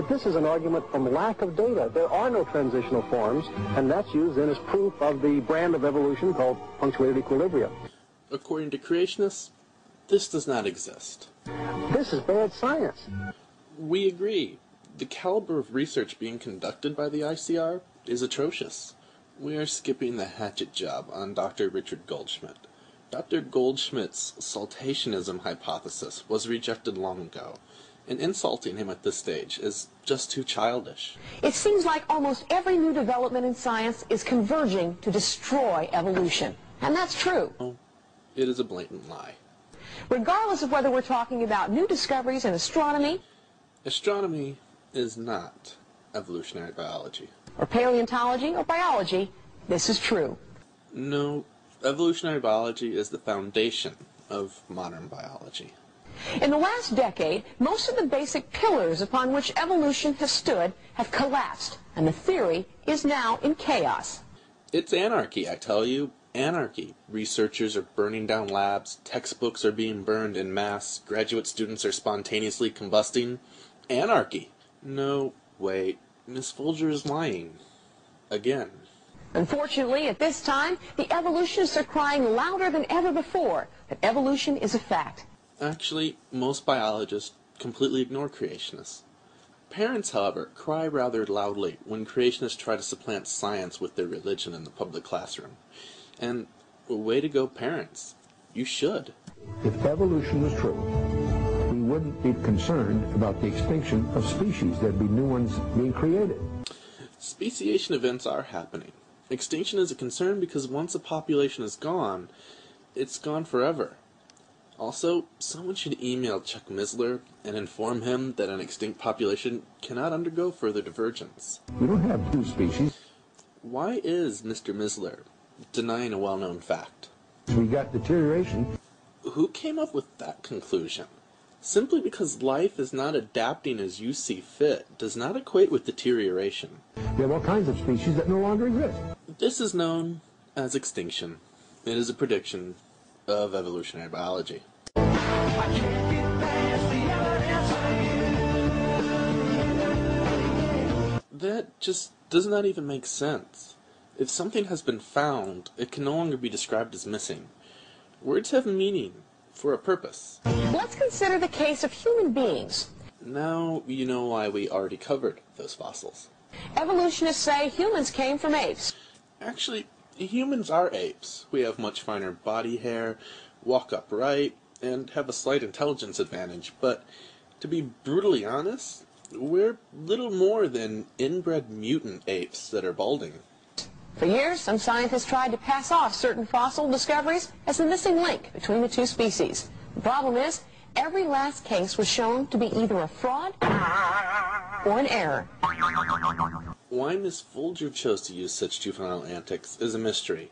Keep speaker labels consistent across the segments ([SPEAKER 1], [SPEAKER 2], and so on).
[SPEAKER 1] But this is an argument from lack of data. There are no transitional forms, and that's used then as proof of the brand of evolution called punctuated equilibria.
[SPEAKER 2] According to creationists, this does not exist.
[SPEAKER 1] This is bad science.
[SPEAKER 2] We agree. The caliber of research being conducted by the ICR is atrocious. We are skipping the hatchet job on Dr. Richard Goldschmidt. Dr. Goldschmidt's saltationism hypothesis was rejected long ago, and insulting him at this stage is just too childish.
[SPEAKER 3] It seems like almost every new development in science is converging to destroy evolution. And that's true.
[SPEAKER 2] It is a blatant lie.
[SPEAKER 3] Regardless of whether we're talking about new discoveries in astronomy,
[SPEAKER 2] astronomy is not evolutionary biology.
[SPEAKER 3] Or paleontology or biology, this is true.
[SPEAKER 2] No, evolutionary biology is the foundation of modern biology.
[SPEAKER 3] In the last decade, most of the basic pillars upon which evolution has stood have collapsed, and the theory is now in chaos.
[SPEAKER 2] It's anarchy, I tell you. Anarchy. Researchers are burning down labs, textbooks are being burned en masse, graduate students are spontaneously combusting. Anarchy. No, wait. Miss Folger is lying. Again.
[SPEAKER 3] Unfortunately, at this time, the evolutionists are crying louder than ever before that evolution is a fact.
[SPEAKER 2] Actually, most biologists completely ignore creationists. Parents, however, cry rather loudly when creationists try to supplant science with their religion in the public classroom. And way to go, parents. You should.
[SPEAKER 4] If evolution was true, we wouldn't be concerned about the extinction of species. There'd be new ones being created.
[SPEAKER 2] Speciation events are happening. Extinction is a concern because once a population is gone, it's gone forever. Also, someone should email Chuck Missler and inform him that an extinct population cannot undergo further divergence.
[SPEAKER 4] We don't have two species.
[SPEAKER 2] Why is Mr. Missler denying a well-known fact?
[SPEAKER 4] We got deterioration.
[SPEAKER 2] Who came up with that conclusion? Simply because life is not adapting as you see fit does not equate with deterioration.
[SPEAKER 4] We have all kinds of species that no longer exist.
[SPEAKER 2] This is known as extinction. It is a prediction of evolutionary biology. That just does not even make sense. If something has been found, it can no longer be described as missing. Words have meaning for a purpose.
[SPEAKER 3] Let's consider the case of human beings.
[SPEAKER 2] Now you know why we already covered those fossils.
[SPEAKER 3] Evolutionists say humans came from apes.
[SPEAKER 2] Actually, humans are apes. We have much finer body hair, walk upright, and have a slight intelligence advantage, but to be brutally honest, we're little more than inbred mutant apes that are balding.
[SPEAKER 3] For years, some scientists tried to pass off certain fossil discoveries as the missing link between the two species. The problem is, every last case was shown to be either a fraud or an error.
[SPEAKER 2] Why Miss Folger chose to use such juvenile antics is a mystery.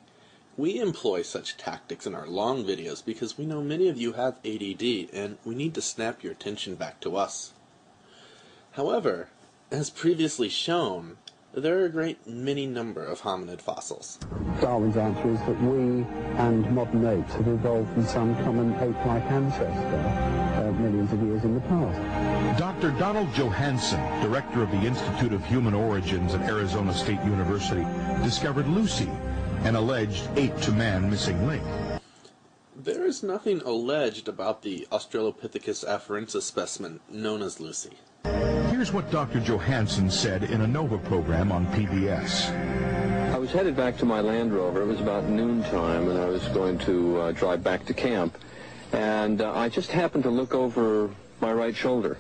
[SPEAKER 2] We employ such tactics in our long videos because we know many of you have ADD and we need to snap your attention back to us. However, as previously shown, there are a great many number of hominid fossils.
[SPEAKER 5] Darwin's answer is that we and modern apes have evolved from some common ape-like ancestor millions of years in the past.
[SPEAKER 6] Dr. Donald Johanson, director of the Institute of Human Origins at Arizona State University, discovered Lucy, an alleged ape-to-man missing link.
[SPEAKER 2] There is nothing alleged about the Australopithecus afarensis specimen known as Lucy.
[SPEAKER 6] Here's what Dr. Johanson said in a NOVA program on PBS.
[SPEAKER 7] I was headed back to my Land Rover. It was about noontime, and I was going to drive back to camp. And I just happened to look over my right shoulder,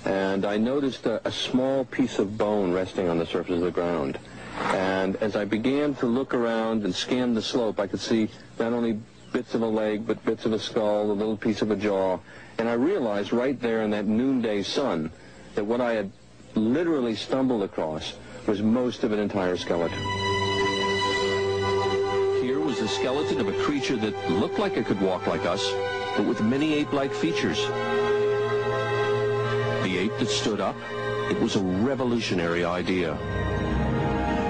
[SPEAKER 7] and I noticed a small piece of bone resting on the surface of the ground. And as I began to look around and scan the slope, I could see not only bits of a leg, but bits of a skull, a little piece of a jaw. And I realized right there in that noonday sun that what I had literally stumbled across was most of an entire skeleton.
[SPEAKER 8] Here was the skeleton of a creature that looked like it could walk like us, but with many ape-like features. The ape that stood up, it was a revolutionary idea.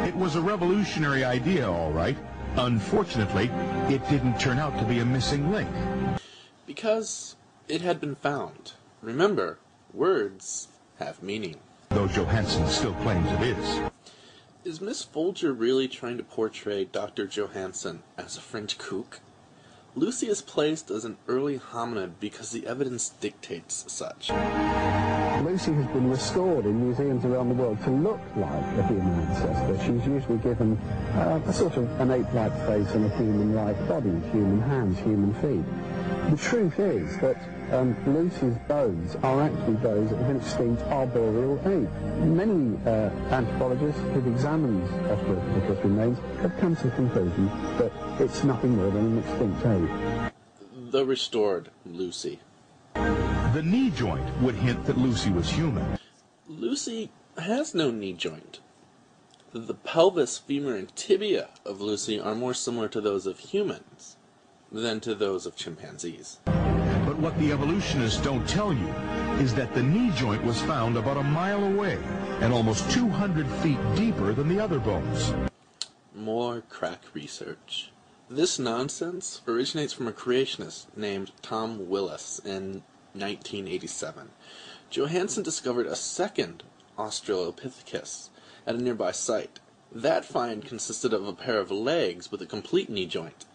[SPEAKER 6] It was a revolutionary idea, all right. Unfortunately, it didn't turn out to be a missing link.
[SPEAKER 2] Because it had been found. Remember, words have meaning.
[SPEAKER 6] though Johansen still claims it is.
[SPEAKER 2] Is Miss Folger really trying to portray Dr. Johansen as a French kook? Lucy is placed as an early hominid because the evidence dictates such.
[SPEAKER 5] Lucy has been restored in museums around the world to look like a human ancestor. She's usually given a sort of an ape-like face and a human-like body, human hands, human feet. The truth is that Lucy's bones are actually those of an extinct arboreal ape. Many anthropologists who've examined Australopithecus remains have come to the conclusion that it's nothing more than an extinct ape.
[SPEAKER 2] The restored Lucy.
[SPEAKER 6] The knee joint would hint that Lucy was human.
[SPEAKER 2] Lucy has no knee joint. The pelvis, femur, and tibia of Lucy are more similar to those of humans than to those of chimpanzees.
[SPEAKER 6] But what the evolutionists don't tell you is that the knee joint was found about a mile away and almost 200 feet deeper than the other bones.
[SPEAKER 2] More crack research. This nonsense originates from a creationist named Tom Willis in 1987. Johansen discovered a second Australopithecus at a nearby site. That find consisted of a pair of legs with a complete knee joint.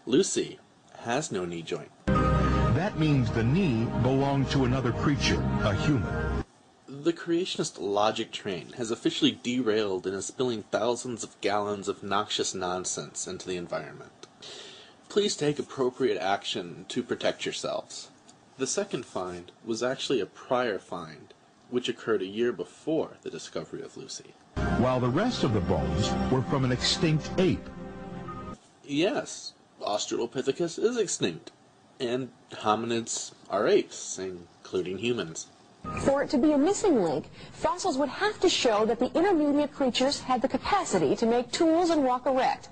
[SPEAKER 2] Lucy has no knee joint.
[SPEAKER 6] That means the knee belonged to another creature, a human.
[SPEAKER 2] The creationist logic train has officially derailed and is spilling thousands of gallons of noxious nonsense into the environment. Please take appropriate action to protect yourselves. The second find was actually a prior find, which occurred a year before the discovery of Lucy.
[SPEAKER 6] While the rest of the bones were from an extinct ape.
[SPEAKER 2] Yes, Australopithecus is extinct, and hominids are apes, including humans.
[SPEAKER 3] For it to be a missing link, fossils would have to show that the intermediate creatures had the capacity to make tools and walk erect.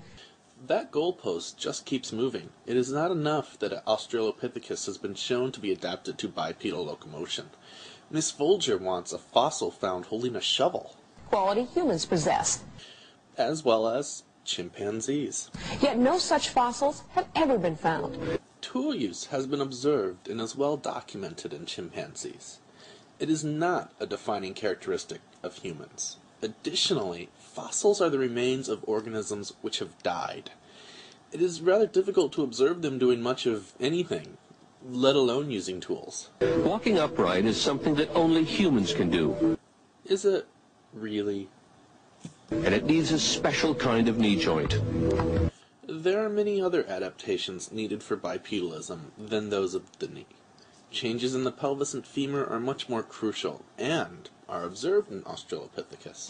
[SPEAKER 2] That goalpost just keeps moving. It is not enough that Australopithecus has been shown to be adapted to bipedal locomotion. Miss Folger wants a fossil found holding a shovel.
[SPEAKER 3] Quality humans possess.
[SPEAKER 2] As well as chimpanzees.
[SPEAKER 3] Yet no such fossils have ever been found.
[SPEAKER 2] Tool use has been observed and is well documented in chimpanzees. It is not a defining characteristic of humans. Additionally, fossils are the remains of organisms which have died. It is rather difficult to observe them doing much of anything, let alone using tools.
[SPEAKER 8] Walking upright is something that only humans can do.
[SPEAKER 2] Is it really?
[SPEAKER 8] And it needs a special kind of knee joint.
[SPEAKER 2] There are many other adaptations needed for bipedalism than those of the knee. Changes in the pelvis and femur are much more crucial, and are observed in Australopithecus.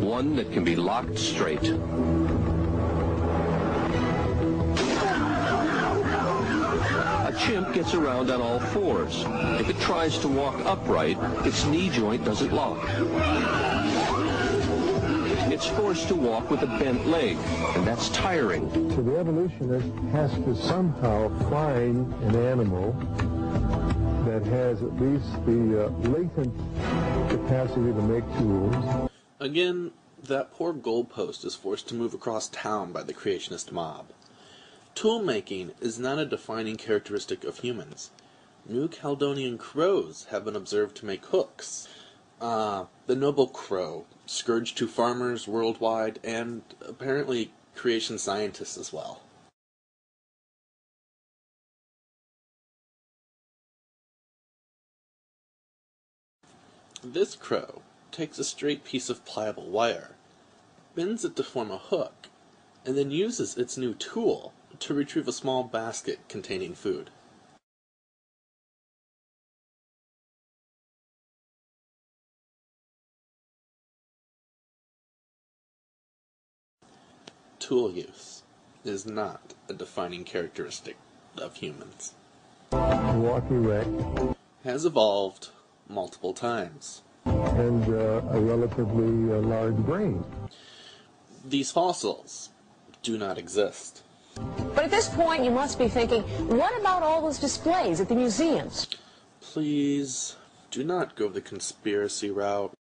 [SPEAKER 8] One that can be locked straight. A chimp gets around on all fours. If it tries to walk upright, its knee joint doesn't lock. It's forced to walk with a bent leg, and that's tiring.
[SPEAKER 4] So the evolutionist has to somehow find an animal that has at least the latent capacity to make tools.
[SPEAKER 2] Again, that poor goalpost is forced to move across town by the creationist mob. Tool making is not a defining characteristic of humans. New Caledonian crows have been observed to make hooks. The noble crow, scourge to farmers worldwide, and apparently creation scientists as well. This crow takes a straight piece of pliable wire, bends it to form a hook, and then uses its new tool to retrieve a small basket containing food. Tool use is not a defining characteristic of humans.
[SPEAKER 4] Walk erect.
[SPEAKER 2] Has evolved multiple times.
[SPEAKER 4] And a relatively large brain.
[SPEAKER 2] These fossils do not exist.
[SPEAKER 3] But at this point, you must be thinking, what about all those displays at the museums?
[SPEAKER 2] Please do not go the conspiracy route.